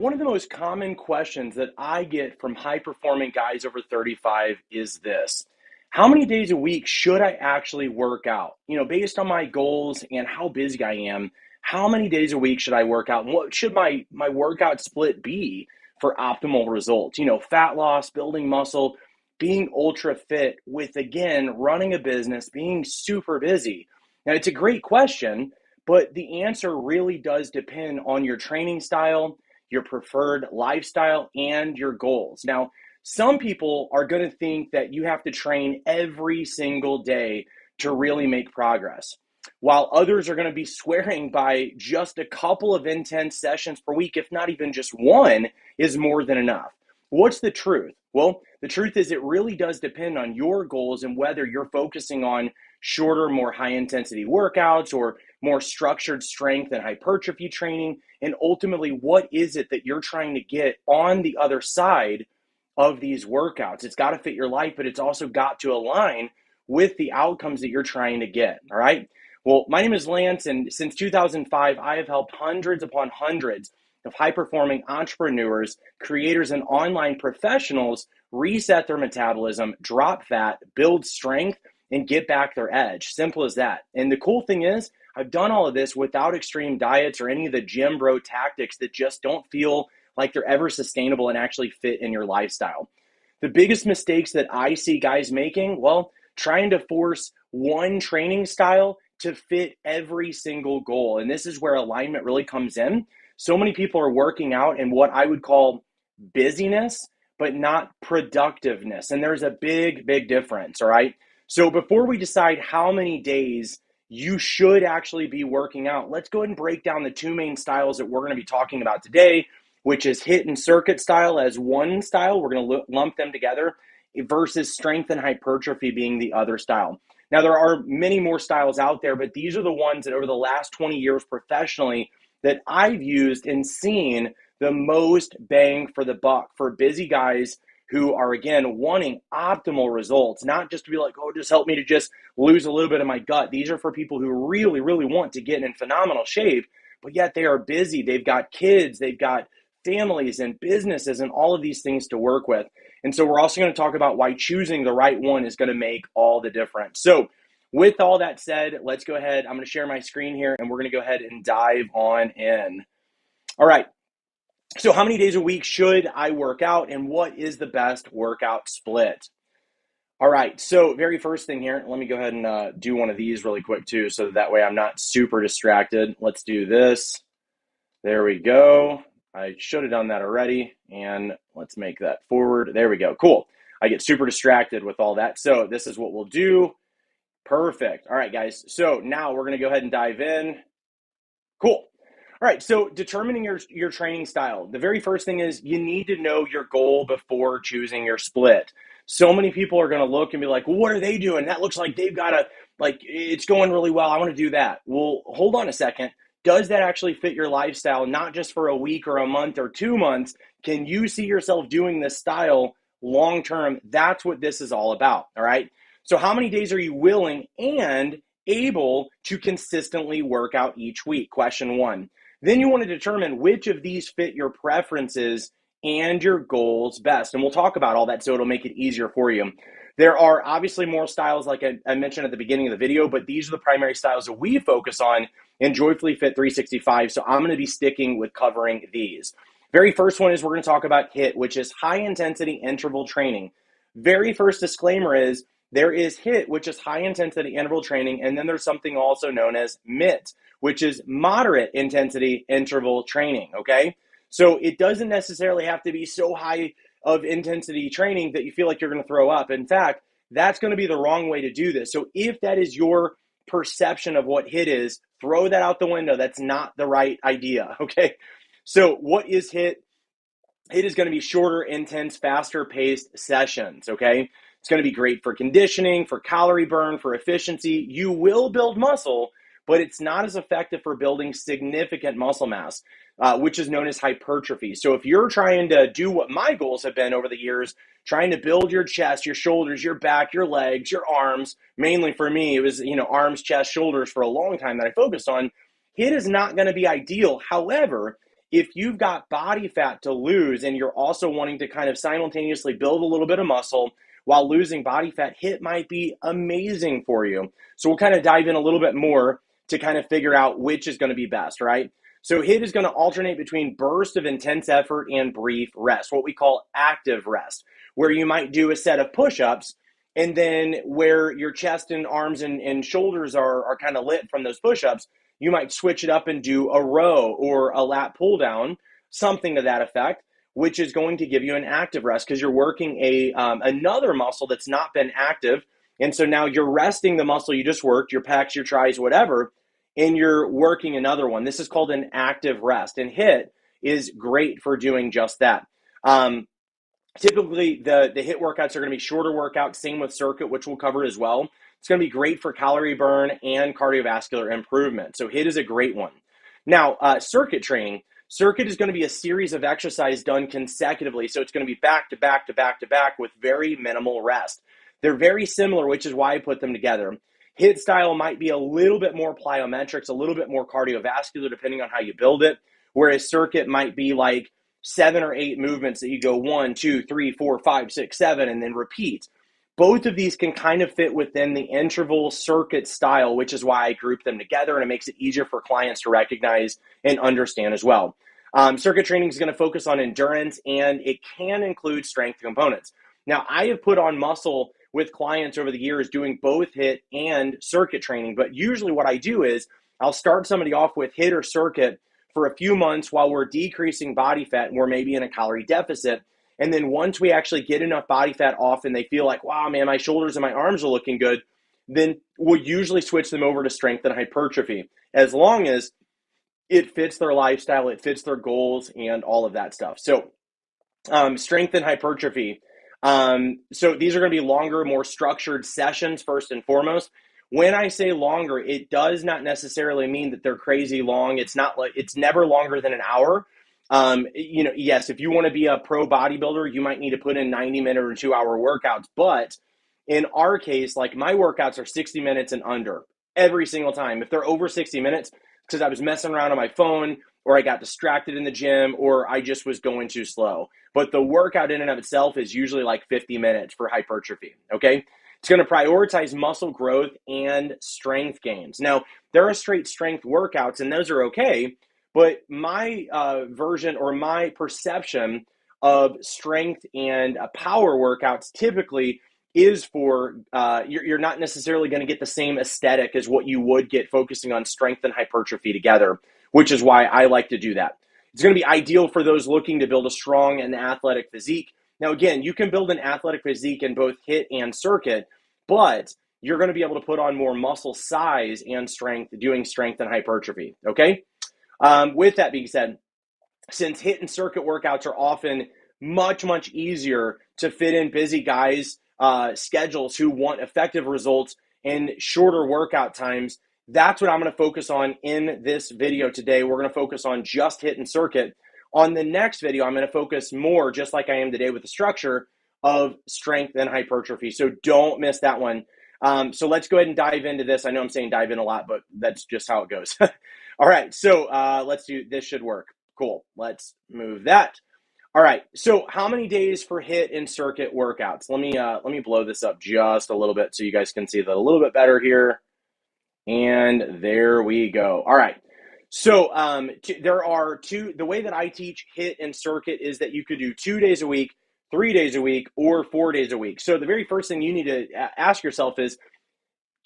One of the most common questions that I get from high performing guys over 35 is this. How many days a week should I actually work out? Based on my goals and how busy I am, how many days a week should I work out? And what should my workout split be for optimal results? Fat loss, building muscle, being ultra fit with, again, running a business, being super busy. Now, it's a great question, but the answer really does depend on your training style, your preferred lifestyle, and your goals. Now, some people are going to think that you have to train every single day to really make progress, while others are going to be swearing by just a couple of intense sessions per week, if not even just one, is more than enough. What's the truth? Well, the truth is it really does depend on your goals and whether you're focusing on shorter, more high intensity workouts or more structured strength and hypertrophy training. And ultimately, what is it that you're trying to get on the other side of these workouts? It's got to fit your life, but it's also got to align with the outcomes that you're trying to get. All right. Well, my name is Lance, and since 2005, I have helped hundreds upon hundreds of high-performing entrepreneurs, creators, and online professionals reset their metabolism, drop fat, build strength, and get back their edge. Simple as that. And the cool thing is, I've done all of this without extreme diets or any of the gym bro tactics that just don't feel like they're ever sustainable and actually fit in your lifestyle. The biggest mistakes that I see guys making, well, trying to force one training style to fit every single goal. And this is where alignment really comes in. So many people are working out in what I would call busyness, but not productiveness. And there's a big, big difference, all right? So before we decide how many days you should actually be working out, let's go ahead and break down the two main styles that we're going to be talking about today, which is HIIT and circuit style as one style. We're going to lump them together versus strength and hypertrophy being the other style. Now, there are many more styles out there, but these are the ones that over the last 20 years professionally that I've used and seen the most bang for the buck for busy guys who are, again, wanting optimal results, not just to be like, oh, just help me to just lose a little bit of my gut. These are for people who really, really want to get in phenomenal shape, but yet they are busy. They've got kids, they've got families and businesses and all of these things to work with. And so we're also going to talk about why choosing the right one is going to make all the difference. So with all that said, let's go ahead. I'm going to share my screen here and we're going to go ahead and dive on in. All right. So how many days a week should I work out and what is the best workout split? All right. So very first thing here, let me go ahead and do one of these really quick too, so that way I'm not super distracted. Let's do this. There we go. I should have done that already. And let's make that forward. There we go. Cool. I get super distracted with all that. So this is what we'll do. Perfect. All right, guys. So now we're going to go ahead and dive in. Cool. All right, so determining your training style. The very first thing is you need to know your goal before choosing your split. So many people are going to look and be like, well, what are they doing? That looks like they've got it's going really well. I want to do that. Well, hold on a second. Does that actually fit your lifestyle, not just for a week or a month or 2 months? Can you see yourself doing this style long term? That's what this is all about, all right? So how many days are you willing and able to consistently work out each week? Question one. Then you want to determine which of these fit your preferences and your goals best. And we'll talk about all that so it'll make it easier for you. There are obviously more styles like I mentioned at the beginning of the video, but these are the primary styles that we focus on in Joyfully Fit 365. So I'm going to be sticking with covering these. Very first one is we're going to talk about HIIT, which is high intensity interval training. Very first disclaimer is there is HIIT, which is high intensity interval training, and then there's something also known as MIT, which is moderate intensity interval training, okay? So it doesn't necessarily have to be so high of intensity training that you feel like you're going to throw up. In fact, that's going to be the wrong way to do this. So if that is your perception of what HIIT is, throw that out the window. That's not the right idea, okay? So what is HIIT? HIIT is going to be shorter, intense, faster paced sessions, okay? It's going to be great for conditioning, for calorie burn, for efficiency. You will build muscle, but it's not as effective for building significant muscle mass, which is known as hypertrophy. So if you're trying to do what my goals have been over the years, trying to build your chest, your shoulders, your back, your legs, your arms, mainly for me, it was, arms, chest, shoulders for a long time that I focused on, HIIT is not going to be ideal. However, if you've got body fat to lose and you're also wanting to kind of simultaneously build a little bit of muscle while losing body fat, HIIT might be amazing for you. So we'll kind of dive in a little bit more to kind of figure out which is going to be best, right? So HIIT is going to alternate between bursts of intense effort and brief rest, what we call active rest, where you might do a set of push-ups and then where your chest and arms and shoulders are kind of lit from those push-ups, you might switch it up and do a row or a lat pull down, something to that effect, which is going to give you an active rest because you're working another muscle that's not been active. And so now you're resting the muscle you just worked, your pecs, your tries, whatever, and you're working another one. This is called an active rest. And HIIT is great for doing just that. Typically, the HIIT workouts are going to be shorter workouts, same with circuit, which we'll cover as well. It's going to be great for calorie burn and cardiovascular improvement. So HIIT is a great one. Now, circuit training. Circuit is going to be a series of exercise done consecutively. So it's going to be back to back to back to back with very minimal rest. They're very similar, which is why I put them together. HIIT style might be a little bit more plyometrics, a little bit more cardiovascular, depending on how you build it. Whereas circuit might be like 7 or 8 movements that you go 1, 2, 3, 4, 5, 6, 7, and then repeat. Both of these can kind of fit within the interval circuit style, which is why I group them together, and it makes it easier for clients to recognize and understand as well. Circuit training is going to focus on endurance, and it can include strength components. Now, I have put on muscle with clients over the years doing both HIIT and circuit training, but usually what I do is I'll start somebody off with HIIT or circuit for a few months while we're decreasing body fat and we're maybe in a calorie deficit. And then once we actually get enough body fat off and they feel like, wow, man, my shoulders and my arms are looking good, then we'll usually switch them over to strength and hypertrophy, as long as it fits their lifestyle, it fits their goals and all of that stuff. So strength and hypertrophy. So these are going to be longer, more structured sessions first and foremost. When I say longer, it does not necessarily mean that they're crazy long. It's never longer than an hour. Yes, if you want to be a pro bodybuilder, you might need to put in 90-minute or 2-hour workouts. But in our case, like my workouts are 60 minutes and under every single time. If they're over 60 minutes, because I was messing around on my phone or I got distracted in the gym or I just was going too slow. But the workout in and of itself is usually like 50 minutes for hypertrophy, okay? It's going to prioritize muscle growth and strength gains. Now, there are straight strength workouts, and those are okay, but my version or my perception of strength and power workouts typically is for, you're not necessarily going to get the same aesthetic as what you would get focusing on strength and hypertrophy together, which is why I like to do that. It's going to be ideal for those looking to build a strong and athletic physique. Now, again, you can build an athletic physique in both HIIT and circuit, but you're going to be able to put on more muscle size and strength doing strength and hypertrophy, okay? With that being said, since HIIT and circuit workouts are often much, much easier to fit in busy guys' schedules who want effective results and shorter workout times, that's what I'm going to focus on in this video today. We're going to focus on just HIIT and circuit. On the next video, I'm going to focus more, just like I am today with the structure, of strength and hypertrophy. So don't miss that one. So let's go ahead and dive into this. I know I'm saying dive in a lot, but that's just how it goes. All right, so let's do, this should work. Cool, let's move that. All right, so how many days for HIIT and circuit workouts? Let me blow this up just a little bit so you guys can see that a little bit better here. And there we go. All right. So there are two, the way that I teach HIIT and circuit is that you could do 2 days a week, 3 days a week, or 4 days a week. So the very first thing you need to ask yourself is,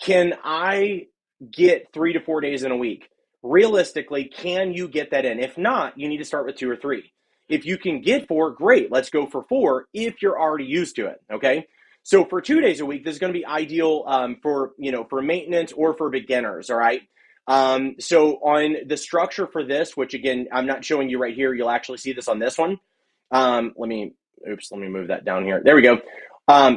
can I get 3 to 4 days in a week? Realistically, can you get that in? If not, you need to start with 2 or 3. If you can get 4, great. Let's go for 4 if you're already used to it, okay? So for 2 days a week, this is going to be ideal for maintenance or for beginners, all right? So on the structure for this, which again, I'm not showing you right here, you'll actually see this on this one. Let me move that down here. There we go.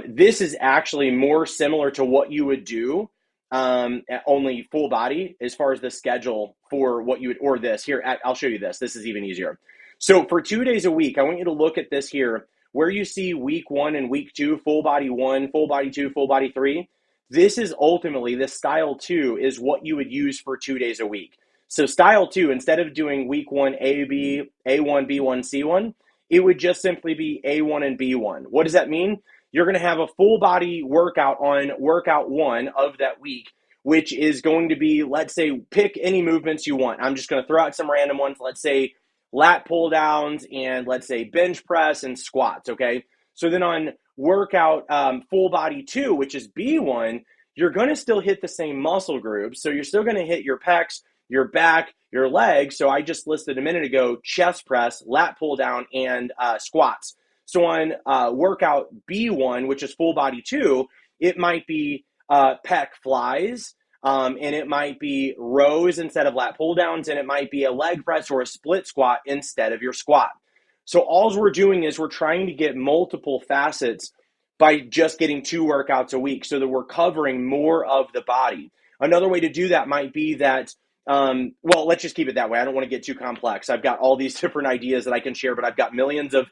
This is actually more similar to what you would do, only full body as far as the schedule for what you would, or this here, I'll show you this. This is even easier. So for 2 days a week, I want you to look at this here, where you see week 1 and week 2, full body 1, full body 2, full body 3. This is ultimately, this style 2 is what you would use for 2 days a week. So style two, instead of doing week one A1, B1, C1, it would just simply be A1 and B1. What does that mean? You're going to have a full body workout on workout one of that week, which is going to be, let's say, pick any movements you want. I'm just going to throw out some random ones. Let's say lat pull downs and let's say bench press and squats, okay? So then on workout full body two, which is B1, you're going to still hit the same muscle groups. So you're still going to hit your pecs, your back, your legs. So I just listed a minute ago, chest press, lat pull down, and squats. So on workout B1, which is full body two, it might be pec flies, and it might be rows instead of lat pull downs, and it might be a leg press or a split squat instead of your squat. So all we're doing is we're trying to get multiple facets by just getting 2 workouts a week so that we're covering more of the body. Another way to do that might be that, well, let's just keep it that way. I don't want to get too complex. I've got all these different ideas that I can share, but I've got millions of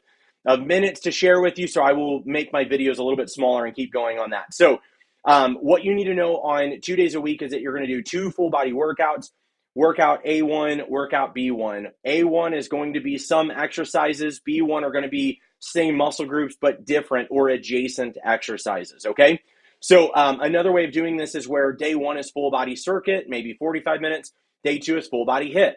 minutes to share with you, so I will make my videos a little bit smaller and keep going on that. So what you need to know on 2 days a week is that you're going to do 2 full body workouts. Workout A1, workout B1. A1 is going to be some exercises. B1 are going to be same muscle groups, but different or adjacent exercises, okay? So another way of doing this is where day 1 is full body circuit, maybe 45 minutes. Day 2 is full body HIIT.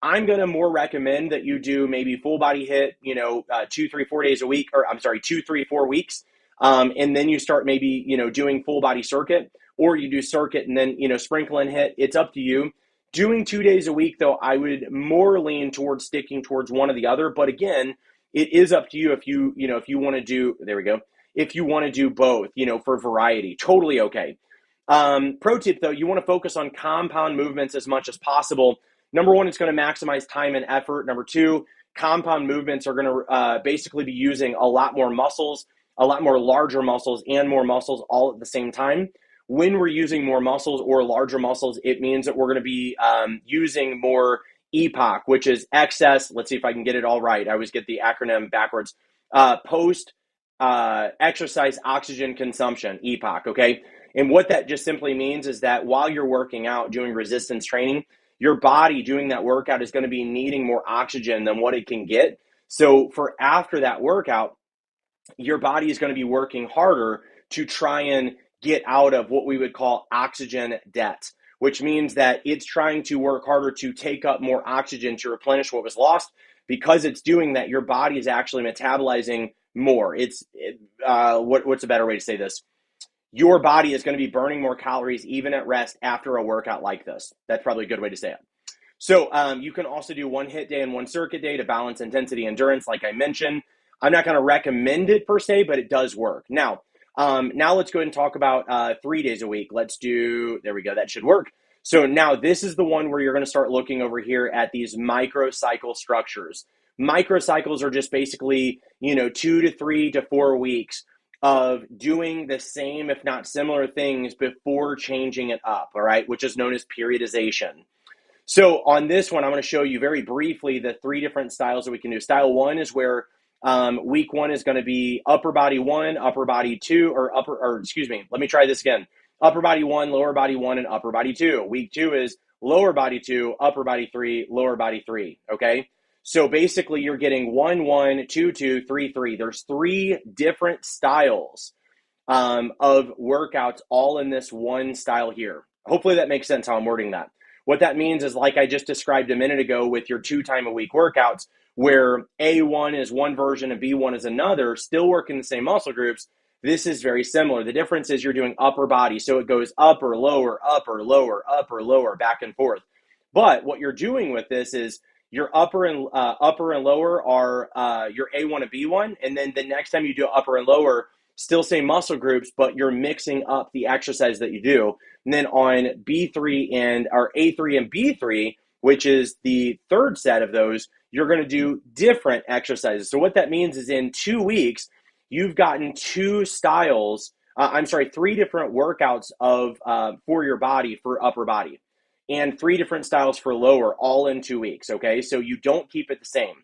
I'm going to more recommend that you do maybe full body HIIT, 2, 3, 4 days a week, or I'm sorry, 2, 3, 4 weeks. And then you start maybe, doing full body circuit, or you do circuit and then, sprinkle in HIIT. It's up to you. Doing 2 days a week, though, I would more lean towards sticking towards one or the other. But again, it is up to you if you want to do, there we go, if you want to do both, for variety, totally okay. Pro tip, though, you want to focus on compound movements as much as possible. Number one, it's going to maximize time and effort. Number two, compound movements are going to basically be using a lot more muscles, a lot more larger muscles and more muscles all at the same time. When we're using more muscles or larger muscles, it means that we're going to be using more EPOC, which is excess. Let's see if I can get it all right. I always get the acronym backwards. Post exercise oxygen consumption, EPOC, okay? And what that just simply means is that while you're working out, doing resistance training, your body doing that workout is going to be needing more oxygen than what it can get. So for after that workout, your body is going to be working harder to try and get out of what we would call oxygen debt, which means that it's trying to work harder to take up more oxygen to replenish what was lost. Because it's doing that, your body is actually metabolizing more. What's a better way to say this? Your body is going to be burning more calories even at rest after a workout like this. That's probably a good way to say it. So you can also do 1 HIIT day and 1 circuit day to balance intensity endurance, like I mentioned. I'm not going to recommend it per se, but it does work. Now let's go ahead and talk about 3 days a week. There we go, that should work. So now this is the one where you're going to start looking over here at these microcycle structures. Microcycles are just basically, 2 to 3 to 4 weeks of doing the same, if not similar things before changing it up, all right, which is known as periodization. So on this one, I'm going to show you very briefly the 3 different styles that we can do. Style 1 is where week 1 is going to be upper body 1, upper body 2, let me try this again. Upper body 1, lower body 1, and upper body 2. Week 2 is lower body 2, upper body 3, lower body 3, okay? So basically you're getting 1, 1, 2, 2, 3, 3. There's 3 different styles of workouts all in this one style here. Hopefully that makes sense how I'm wording that. What that means is, like I just described a minute ago with your 2 time a week workouts, where A1 is one version and B1 is another, still working the same muscle groups. This is very similar. The difference is you're doing upper body. So it goes upper, lower, upper, lower, upper, lower, back and forth. But what you're doing with this is your upper and lower are your A1 and B1. And then the next time you do upper and lower, still same muscle groups, but you're mixing up the exercise that you do. And then on B3 and our A3 and B3, which is the third set of those, you're going to do different exercises. So what that means is in 2 weeks, you've gotten 3 different workouts for your body for upper body, and 3 different styles for lower, all in 2 weeks. Okay, so you don't keep it the same.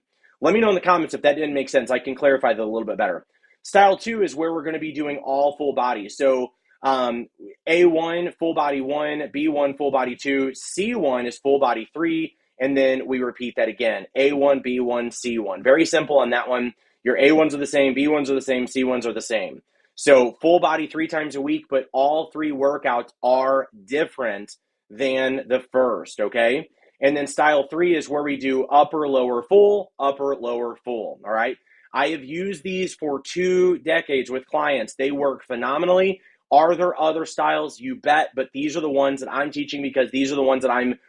Let me know in the comments if that didn't make sense. I can clarify that a little bit better. Style 2 is where we're going to be doing all full body. So A1, full body 1, B1, full body 2, C1 is full body 3, and then we repeat that again. A1, B1, C1. Very simple on that one. Your A1s are the same, B1s are the same, C1s are the same. So full body 3 times a week, but all 3 workouts are different than the first, okay? And then style 3 is where we do upper, lower, full, upper, lower, full, all right? I have used these for 2 decades with clients. They work phenomenally. Are there other styles? You bet, but these are the ones that I'm teaching because these are the ones that I'm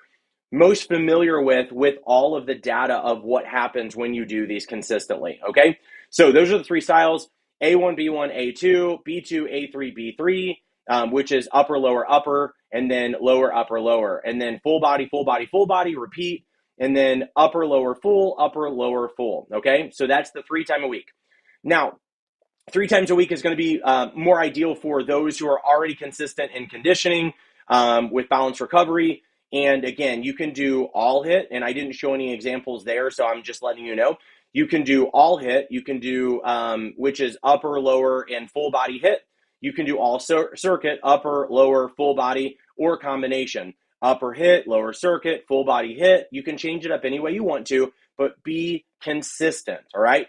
most familiar with all of the data of what happens when you do these consistently, okay? So those are the 3 styles, A1, B1, A2, B2, A3, B3, which is upper, lower, upper, and then lower, upper, lower, and then full body, full body, full body, repeat, and then upper, lower, full, okay? So that's the 3 times a week. Now, 3 times a week is going to be more ideal for those who are already consistent in conditioning with balanced recovery. And again, you can do all HIIT, and I didn't show any examples there, so I'm just letting you know. You can do all HIIT. You can do, which is upper, lower, and full body HIIT. You can do all circuit, upper, lower, full body, or combination. Upper HIIT, lower circuit, full body HIIT. You can change it up any way you want to, but be consistent, all right?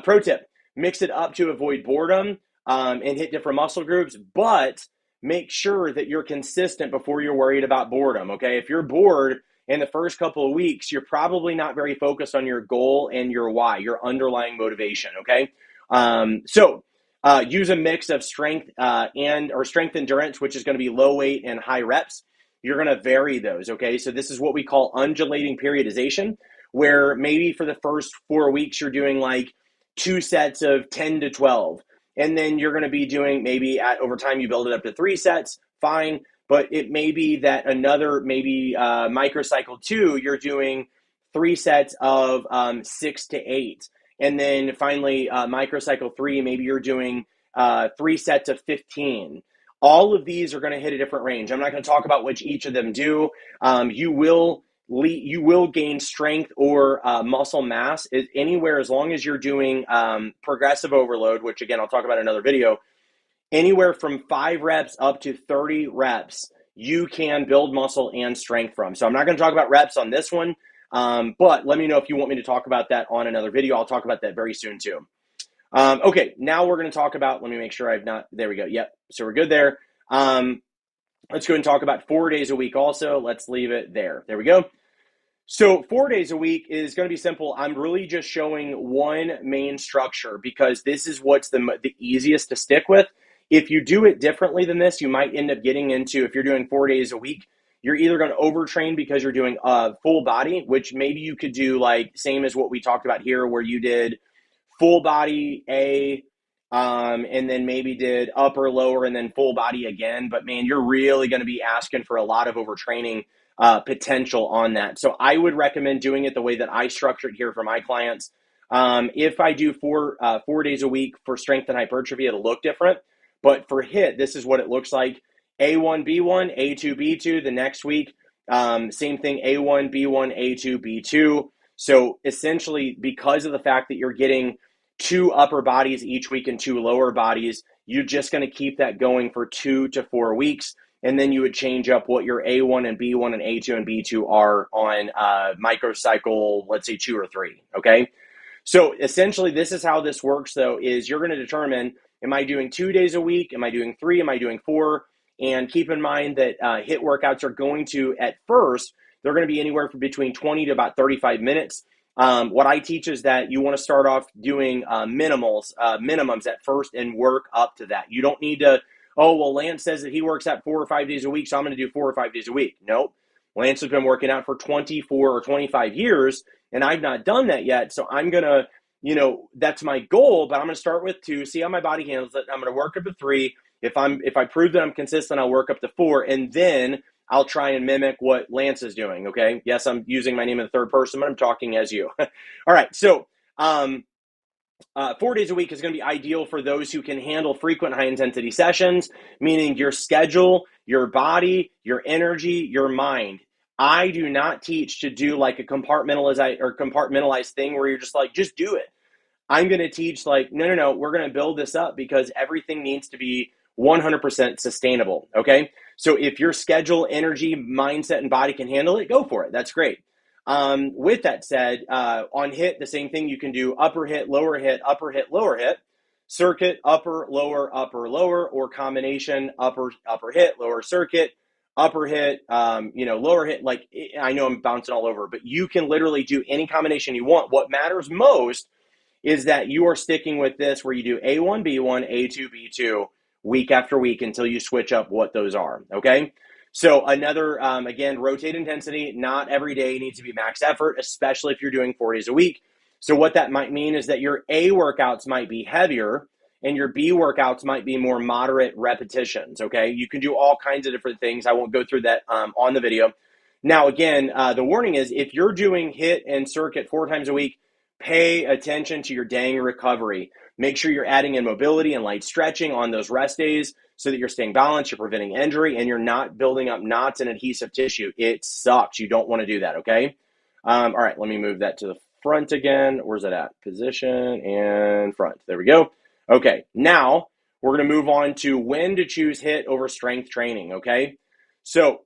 Pro tip. Mix it up to avoid boredom and hit different muscle groups, but make sure that you're consistent before you're worried about boredom, okay? If you're bored in the first couple of weeks, you're probably not very focused on your goal and your why, your underlying motivation, okay? Use a mix of strength strength endurance, which is going to be low weight and high reps. You're going to vary those, okay? So this is what we call undulating periodization, where maybe for the first 4 weeks, you're doing like 2 sets of 10 to 12. And then you're going to be doing over time, you build it up to 3 sets, fine. But it may be that another, microcycle 2, you're doing 3 sets of 6 to 8. And then finally, microcycle 3, maybe you're doing 3 sets of 15. All of these are going to hit a different range. I'm not going to talk about which each of them do. You will gain strength or muscle mass anywhere as long as you're doing progressive overload, which again, I'll talk about in another video. Anywhere from 5 reps up to 30 reps, you can build muscle and strength from. So I'm not going to talk about reps on this one, but let me know if you want me to talk about that on another video. I'll talk about that very soon too. Okay, now we're going to talk about, let me make sure there we go. Yep, so we're good there. Let's go and talk about 4 days a week also. Let's leave it there. There we go. So 4 days a week is going to be simple. I'm really just showing one main structure because this is what's the easiest to stick with. If you do it differently than this, you might end up getting into, if you're doing 4 days a week, you're either going to overtrain because you're doing full body, which maybe you could do like same as what we talked about here, where you did full body and then maybe did upper, lower, and then full body again. But man, you're really going to be asking for a lot of overtraining potential on that. So I would recommend doing it the way that I structured here for my clients. If I do 4 days a week for strength and hypertrophy, it'll look different. But for HIIT, this is what it looks like. A1, B1, A2, B2 the next week. Same thing, A1, B1, A2, B2. So essentially, because of the fact that you're getting 2 upper bodies each week and 2 lower bodies, you're just going to keep that going for 2 to 4 weeks. And then you would change up what your A1 and B1 and A2 and B2 are on microcycle, let's say 2 or 3, okay? So essentially, this is how this works, though, is you're going to determine, am I doing 2 days a week? Am I doing 3? Am I doing 4? And keep in mind that HIIT workouts are going to, at first, they're going to be anywhere from between 20 to about 35 minutes. What I teach is that you want to start off doing minimums at first and work up to that. You don't need to, oh, well, Lance says that he works out 4 or 5 days a week, so I'm going to do 4 or 5 days a week. Nope. Lance has been working out for 24 or 25 years, and I've not done that yet. So I'm going to, that's my goal, but I'm going to start with 2, see how my body handles it. I'm going to work up to 3. If I prove that I'm consistent, I'll work up to 4, and then I'll try and mimic what Lance is doing, okay? Yes, I'm using my name in the third person, but I'm talking as you. All right, so 4 days a week is going to be ideal for those who can handle frequent high-intensity sessions, meaning your schedule, your body, your energy, your mind. I do not teach to do like a compartmentalized thing where you're just like, just do it. I'm going to teach like, no, we're going to build this up because everything needs to be 100% sustainable, okay? So if your schedule, energy, mindset, and body can handle it, go for it. That's great. With that said, on HIIT, the same thing. You can do upper HIIT, lower HIIT, upper HIIT, lower HIIT, circuit, upper, lower, or combination, upper HIIT, lower circuit, upper HIIT, lower HIIT. Like, I know I'm bouncing all over, but you can literally do any combination you want. What matters most is that you are sticking with this where you do A1, B1, A2, B2 week after week until you switch up what those are, okay? So another, again, rotate intensity. Not every day needs to be max effort, especially if you're doing 4 days a week. So what that might mean is that your A workouts might be heavier and your B workouts might be more moderate repetitions, okay? You can do all kinds of different things. I won't go through that on the video. Now, again, the warning is if you're doing HIIT and circuit 4 times a week, pay attention to your dang recovery. Make sure you're adding in mobility and light stretching on those rest days so that you're staying balanced, you're preventing injury, and you're not building up knots and adhesive tissue. It sucks. You don't want to do that, okay? All right, let me move that to the front again. Where's that at? Position and front. There we go. Okay, now we're going to move on to when to choose HIIT over strength training, okay? So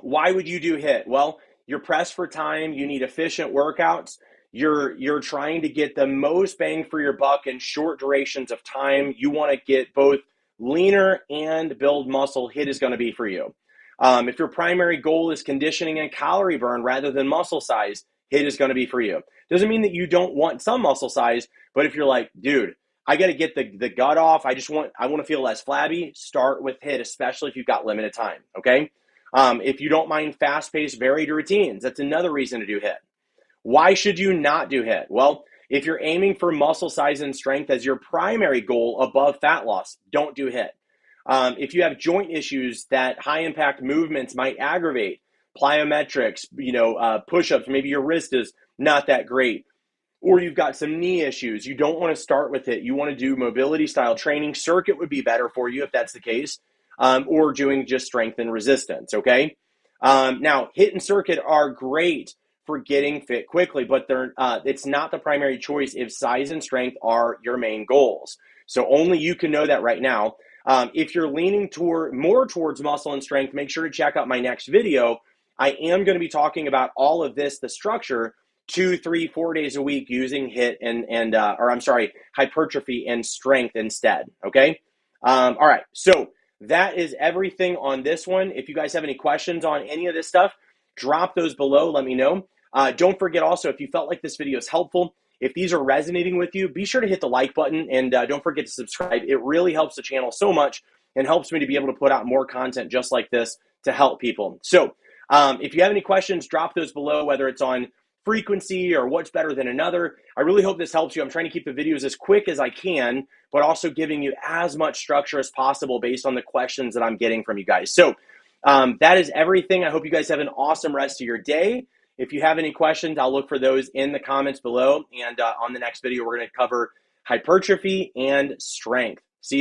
why would you do HIIT? Well, you're pressed for time. You need efficient workouts. You're trying to get the most bang for your buck in short durations of time. You want to get both leaner and build muscle. HIIT is going to be for you. If your primary goal is conditioning and calorie burn rather than muscle size, HIIT is going to be for you. Doesn't mean that you don't want some muscle size, but if you're like, dude, I got to get the gut off. I want to feel less flabby. Start with HIIT, especially if you've got limited time. Okay. If you don't mind fast-paced, varied routines, that's another reason to do HIIT. Why should you not do HIIT? Well, if you're aiming for muscle size and strength as your primary goal above fat loss, don't do HIIT. If you have joint issues that high-impact movements might aggravate, plyometrics, push-ups, maybe your wrist is not that great, or you've got some knee issues, you don't want to start with HIIT. You want to do mobility-style training. Circuit would be better for you if that's the case, or doing just strength and resistance, okay? Now, HIIT and circuit are great for getting fit quickly, but it's not the primary choice if size and strength are your main goals. So only you can know that right now. If you're leaning more towards muscle and strength, make sure to check out my next video. I am going to be talking about all of this, the structure, 2, 3, 4 days a week using HIIT and hypertrophy and strength instead. Okay. All right. So that is everything on this one. If you guys have any questions on any of this stuff, drop those below. Let me know. Don't forget also, if you felt like this video is helpful, if these are resonating with you, be sure to hit the like button and don't forget to subscribe. It really helps the channel so much and helps me to be able to put out more content just like this to help people. So if you have any questions, drop those below, whether it's on frequency or what's better than another. I really hope this helps you. I'm trying to keep the videos as quick as I can, but also giving you as much structure as possible based on the questions that I'm getting from you guys. So that is everything. I hope you guys have an awesome rest of your day. If you have any questions, I'll look for those in the comments below. And on the next video, we're going to cover hypertrophy and strength. See you soon.